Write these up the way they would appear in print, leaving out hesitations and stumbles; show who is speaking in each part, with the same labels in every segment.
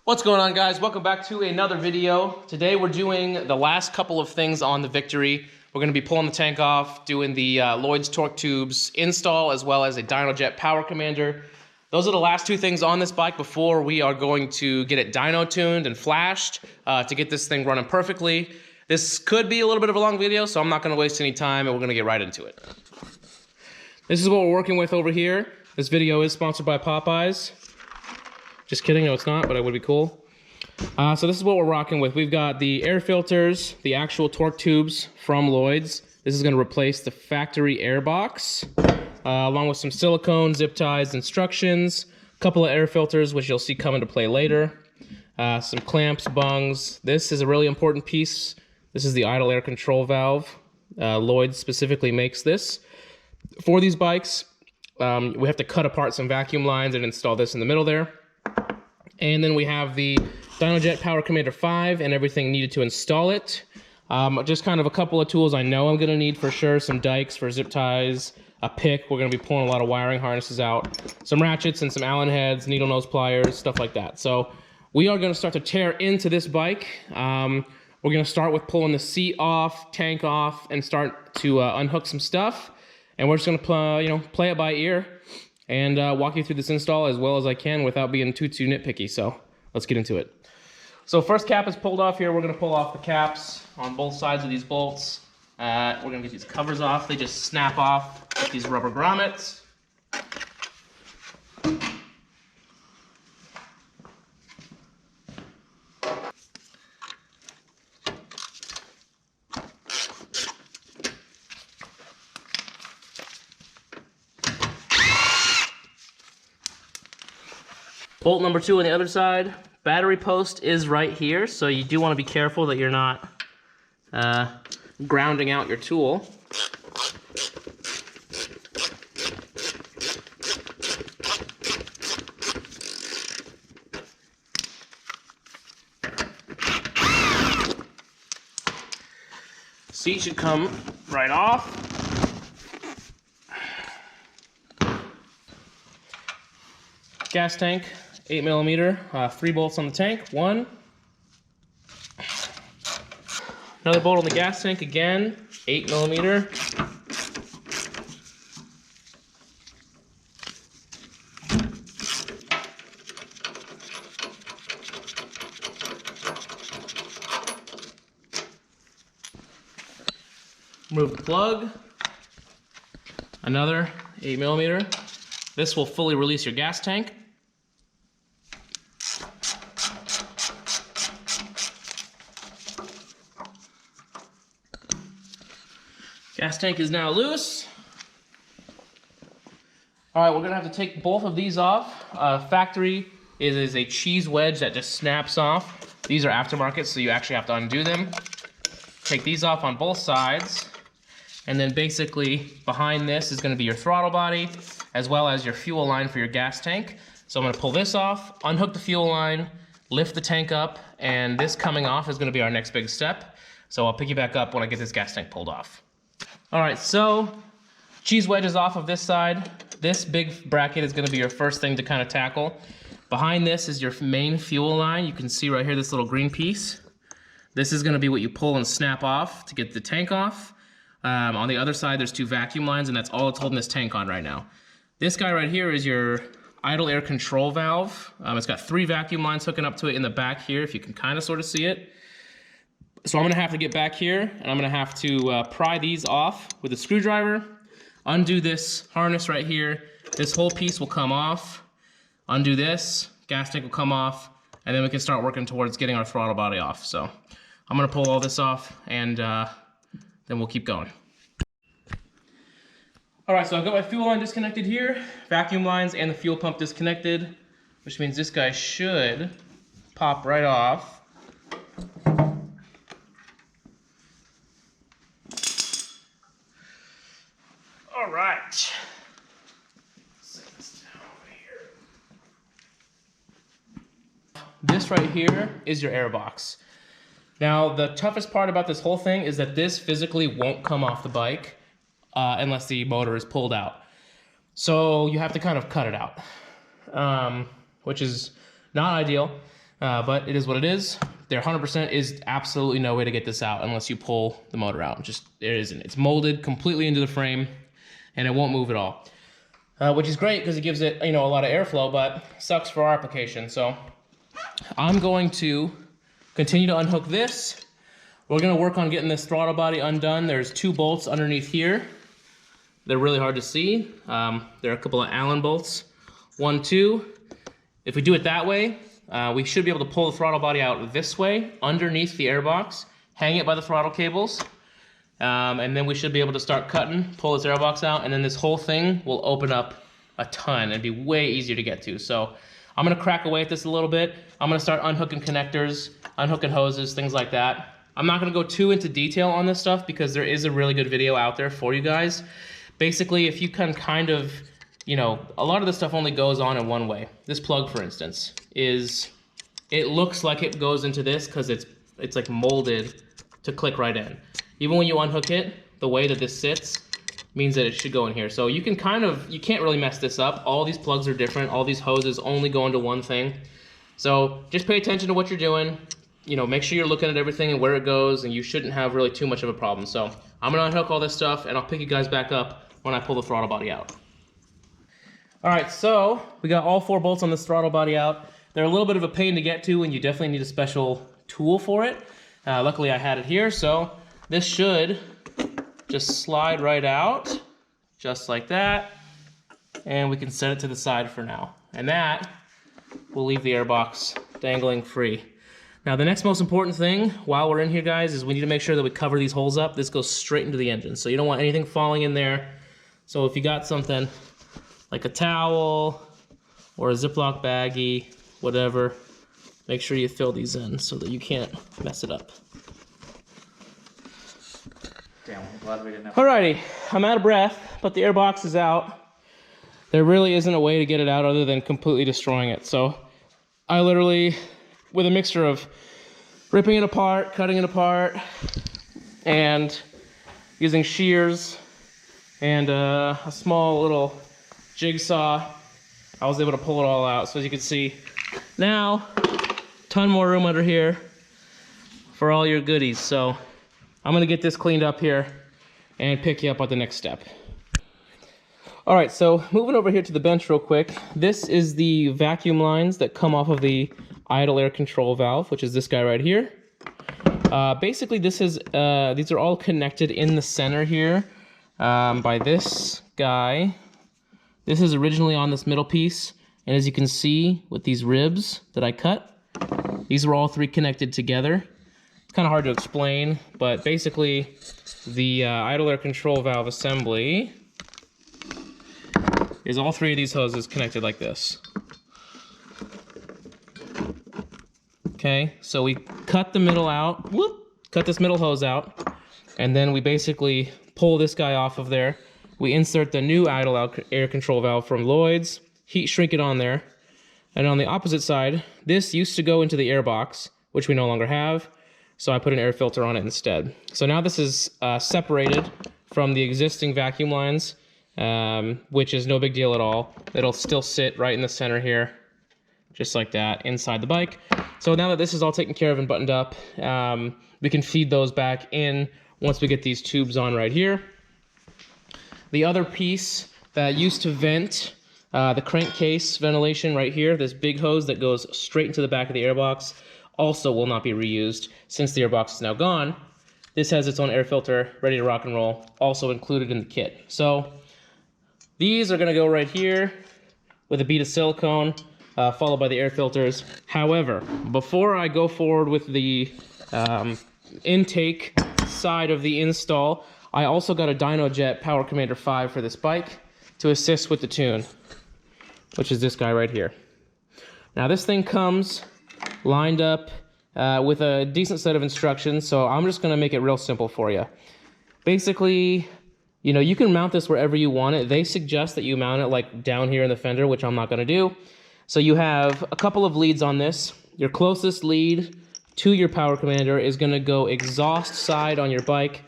Speaker 1: What's going on, guys? Welcome back to another video. Today we're doing the last couple of things on the Victory. We're going to be pulling the tank off, doing the Lloyds Torque tubes install, as well as a Dynojet Power Commander. Those are the last two things on this bike before we are going to get it dyno tuned and flashed to get this thing running perfectly. This could be a little bit of a long video, so I'm not going to waste any time, and we're going to get right into it. This is what we're working with over here. This video is sponsored by Popeyes. Just kidding, no it's not, but it would be cool. So this is what we're rocking with. We've got the air filters, the actual torque tubes from Lloyds. This is going to replace the factory air box, along with some silicone, zip ties, instructions, a couple of air filters, which you'll see come into play later, some clamps, bungs. This is a really important piece. This is the idle air control valve. Lloyds specifically makes this. For these bikes, we have to cut apart some vacuum lines and install this in the middle there. And then we have the Dynojet Power Commander 5 and everything needed to install it. Just kind of a couple of tools I know I'm going to need for sure. Some dikes for zip ties, a pick. We're going to be pulling a lot of wiring harnesses out. Some ratchets and some Allen heads, needle nose pliers, stuff like that. So we are going to start to tear into this bike. We're going to start with pulling the seat off, tank off, and start to unhook some stuff. And we're just going to play it by ear and walk you through this install as well as I can without being too nitpicky. So let's get into it. So first cap is pulled off here. We're going to pull off the caps on both sides of these bolts. We're going to get these covers off. They just snap off with these rubber grommets. Bolt number 2 on the other side. Battery post is right here, so you do want to be careful that you're not grounding out your tool. Seat should come right off. Gas tank. 8mm, 3 bolts on the tank, 1. Another bolt on the gas tank again, 8mm. Remove the plug. Another 8mm. This will fully release your gas tank. Gas tank is now loose. All right, we're gonna have to take both of these off. Factory is a cheese wedge that just snaps off. These are aftermarket, so you actually have to undo them. Take these off on both sides. And then basically behind this is gonna be your throttle body, as well as your fuel line for your gas tank. So I'm gonna pull this off, unhook the fuel line, lift the tank up, and this coming off is gonna be our next big step. So I'll pick you back up when I get this gas tank pulled off. All right, so cheese wedge is off of this side. This big bracket is gonna be your first thing to kind of tackle. Behind this is your main fuel line. You can see right here this little green piece. This is gonna be what you pull and snap off to get the tank off. On the other side, there's 2 vacuum lines, and that's all it's holding this tank on right now. This guy right here is your idle air control valve. It's got 3 vacuum lines hooking up to it in the back here, if you can kind of sort of see it. So I'm gonna have to get back here, and I'm gonna have to pry these off with a screwdriver, undo this harness right here. This whole piece will come off, undo this, gas tank will come off, and then we can start working towards getting our throttle body off. So I'm gonna pull all this off, and then we'll keep going. All right, so I've got my fuel line disconnected here, vacuum lines and the fuel pump disconnected, which means this guy should pop right off. All right. Set this down over here. This right here is your air box. Now, the toughest part about this whole thing is that this physically won't come off the bike unless the motor is pulled out. So you have to kind of cut it out, which is not ideal. but it is what it is. There 100% is absolutely no way to get this out unless you pull the motor out. It isn't. It's molded completely into the frame, and it won't move at all. Which is great because it gives it, a lot of airflow, but sucks for our application. So I'm going to continue to unhook this. We're gonna work on getting this throttle body undone. There's 2 bolts underneath here. They're really hard to see. There are a couple of Allen bolts. 1, 2. If we do it that way, we should be able to pull the throttle body out this way, underneath the airbox, hang it by the throttle cables, and then we should be able to start cutting, pull this airbox out, and then this whole thing will open up a ton. It'd be way easier to get to. So I'm gonna crack away at this a little bit. I'm gonna start unhooking connectors, unhooking hoses, things like that. I'm not gonna go too into detail on this stuff because there is a really good video out there for you guys. Basically, if you can kind of, a lot of this stuff only goes on in one way. This plug, for instance, it looks like it goes into this because it's like molded to click right in. Even when you unhook it, the way that this sits means that it should go in here. So you can't really mess this up. All these plugs are different. All these hoses only go into one thing. So just pay attention to what you're doing. Make sure you're looking at everything and where it goes, and you shouldn't have really too much of a problem. So I'm gonna unhook all this stuff, and I'll pick you guys back up when I pull the throttle body out. All right, so we got all 4 bolts on this throttle body out. They're a little bit of a pain to get to, and you definitely need a special tool for it. Luckily I had it here, so this should just slide right out, just like that, and we can set it to the side for now. And that will leave the airbox dangling free. Now the next most important thing while we're in here, guys, is we need to make sure that we cover these holes up. This goes straight into the engine, so you don't want anything falling in there. So if you got something like a towel or a Ziploc baggie, whatever, make sure you fill these in so that you can't mess it up.
Speaker 2: Damn, I'm glad we didn't have...
Speaker 1: Alrighty, I'm out of breath, but the airbox is out. There really isn't a way to get it out other than completely destroying it. So I literally, with a mixture of ripping it apart, cutting it apart, and using shears and a small little jigsaw, I was able to pull it all out. So as you can see, now, ton more room under here for all your goodies. So I'm gonna get this cleaned up here and pick you up at the next step. All right, so moving over here to the bench real quick. This is the vacuum lines that come off of the idle air control valve, which is this guy right here. Basically, these are all connected in the center here by this guy. This is originally on this middle piece, and as you can see with these ribs that I cut, these were all 3 connected together. It's kind of hard to explain, but basically the idle air control valve assembly is all 3 of these hoses connected like this. Okay, so we cut the middle out, cut this middle hose out, and then we basically pull this guy off of there. We insert the new idle air control valve from Lloyds, heat shrink it on there, and on the opposite side, this used to go into the airbox, which we no longer have, so I put an air filter on it instead. So now this is separated from the existing vacuum lines, which is no big deal at all. It'll still sit right in the center here, just like that, inside the bike. So now that this is all taken care of and buttoned up, we can feed those back in once we get these tubes on right here. The other piece that used to vent the crankcase ventilation right here, this big hose that goes straight into the back of the airbox, also will not be reused since the airbox is now gone. This has its own air filter ready to rock and roll, also included in the kit. So these are gonna go right here with a bead of silicone, followed by the air filters. However, before I go forward with the intake side of the install, I also got a Dynojet Power Commander 5 for this bike to assist with the tune, which is this guy right here. Now this thing comes lined up with a decent set of instructions, so I'm just gonna make it real simple for you. Basically, you can mount this wherever you want it. They suggest that you mount it like down here in the fender, which I'm not gonna do. So you have a couple of leads on this. Your closest lead to your Power Commander is gonna go exhaust side on your bike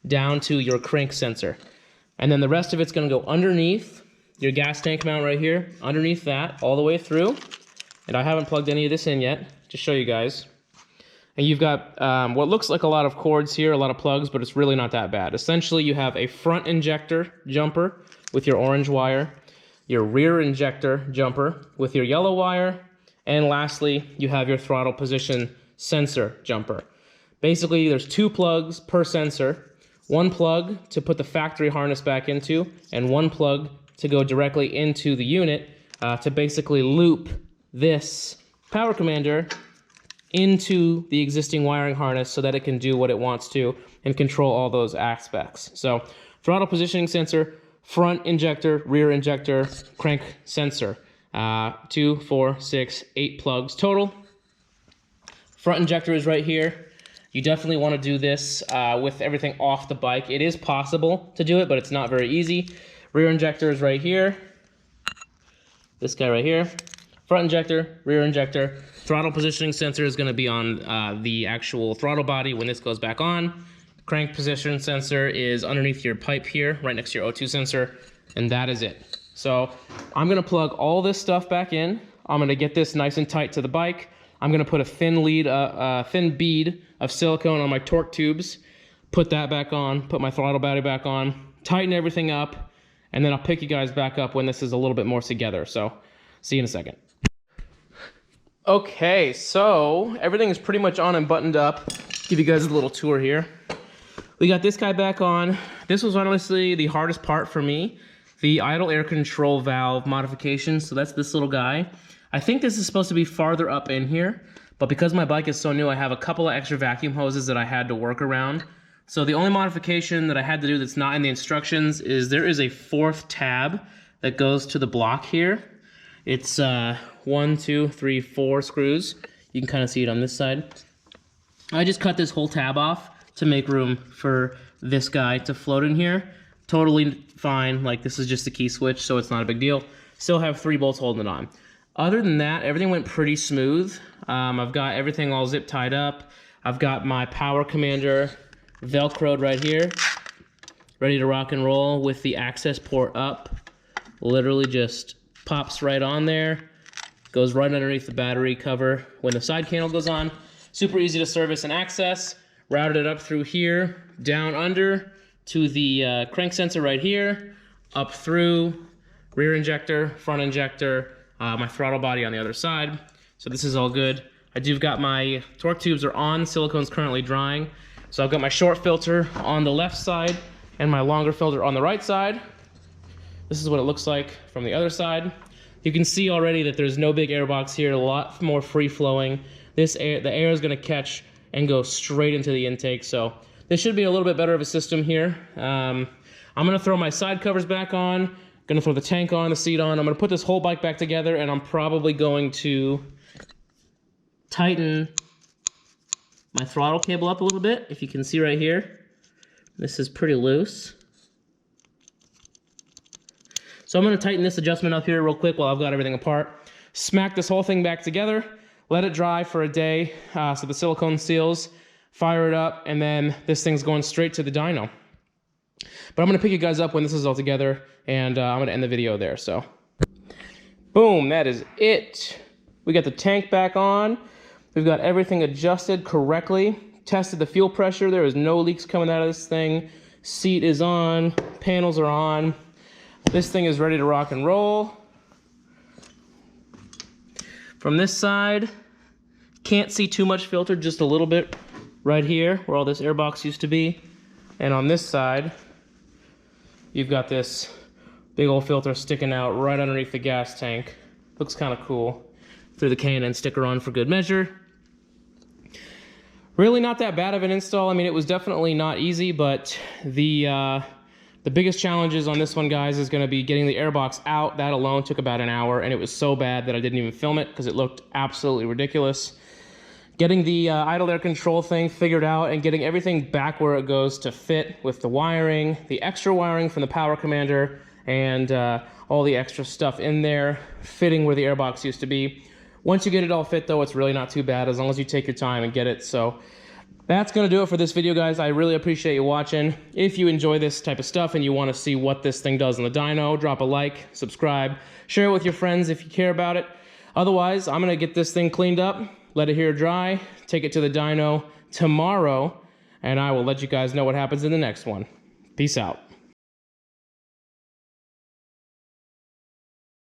Speaker 1: down to your crank sensor. And then the rest of it's gonna go underneath your gas tank mount right here, underneath that, all the way through. and I haven't plugged any of this in yet to show you guys. And you've got what looks like a lot of cords here, a lot of plugs, but it's really not that bad. Essentially, you have a front injector jumper with your orange wire, your rear injector jumper with your yellow wire, and lastly, you have your throttle position sensor jumper. Basically, there's 2 plugs per sensor, 1 plug to put the factory harness back into, and 1 plug to go directly into the unit to basically loop this Power Commander into the existing wiring harness so that it can do what it wants to and control all those aspects. So, throttle positioning sensor, front injector, rear injector, crank sensor. 2, 4, 6, 8 plugs total. Front injector is right here. You definitely want to do this with everything off the bike. It is possible to do it, but it's not very easy. Rear injector is right here. This guy right here. Front injector, rear injector. Throttle positioning sensor is going to be on the actual throttle body when this goes back on. Crank position sensor is underneath your pipe here, right next to your O2 sensor, and that is it. So I'm going to plug all this stuff back in. I'm going to get this nice and tight to the bike. I'm going to put a thin bead of silicone on my torque tubes, put that back on, put my throttle body back on, tighten everything up, and then I'll pick you guys back up when this is a little bit more together. So see you in a second. Okay, so everything is pretty much on and buttoned up. Give you guys a little tour here. We got this guy back on. This was honestly the hardest part for me. The idle air control valve modification. So that's this little guy. I think this is supposed to be farther up in here, but because my bike is so new, I have a couple of extra vacuum hoses that I had to work around. So the only modification that I had to do that's not in the instructions is there is a 4th tab that goes to the block here. It's 1, 2, 3, 4 screws. You can kind of see it on this side. I just cut this whole tab off to make room for this guy to float in here. Totally fine, like this is just a key switch, so it's not a big deal. Still have 3 bolts holding it on. Other than that, everything went pretty smooth. I've got everything all zip tied up. I've got my Power Commander Velcroed right here, ready to rock and roll with the access port up. Literally just pops right on there, goes right underneath the battery cover when the side candle goes on. Super easy to service and access. Routed it up through here, down under to the crank sensor right here, up through rear injector, front injector, my throttle body on the other side. So this is all good. I do got my torque tubes are on, silicone's currently drying. So I've got my short filter on the left side and my longer filter on the right side. This is what it looks like from the other side. You can see already that there's no big air box here, a lot more free flowing. The air is gonna catch and go straight into the intake. So this should be a little bit better of a system here. I'm gonna throw my side covers back on, gonna throw the tank on, the seat on. I'm gonna put this whole bike back together, and I'm probably going to tighten my throttle cable up a little bit. If you can see right here, this is pretty loose. So I'm gonna tighten this adjustment up here real quick while I've got everything apart. Smack this whole thing back together, let it dry for a day so the silicone seals, fire it up, and then this thing's going straight to the dyno. But I'm gonna pick you guys up when this is all together, and I'm gonna end the video there, so. Boom, that is it. We got the tank back on. We've got everything adjusted correctly. Tested the fuel pressure, there is no leaks coming out of this thing. Seat is on, panels are on. This thing is ready to rock and roll. From this side, can't see too much filter, just a little bit right here where all this air box used to be. And on this side, you've got this big old filter sticking out right underneath the gas tank. Looks kind of cool. Threw the K&N sticker on for good measure. Really not that bad of an install. I mean, it was definitely not easy, but the biggest challenges on this one, guys, is going to be getting the airbox out. That alone took about an hour, and it was so bad that I didn't even film it because it looked absolutely ridiculous. Getting the idle air control thing figured out and getting everything back where it goes to fit with the wiring, the extra wiring from the Power Commander, and all the extra stuff in there, fitting where the airbox used to be. Once you get it all fit, though, it's really not too bad as long as you take your time and get it. So that's going to do it for this video, guys. I really appreciate you watching. If you enjoy this type of stuff and you want to see what this thing does on the dyno, drop a like, subscribe, share it with your friends if you care about it. Otherwise, I'm gonna get this thing cleaned up, let it here dry, take it to the dyno tomorrow, and I will let you guys know what happens in the next one. Peace out.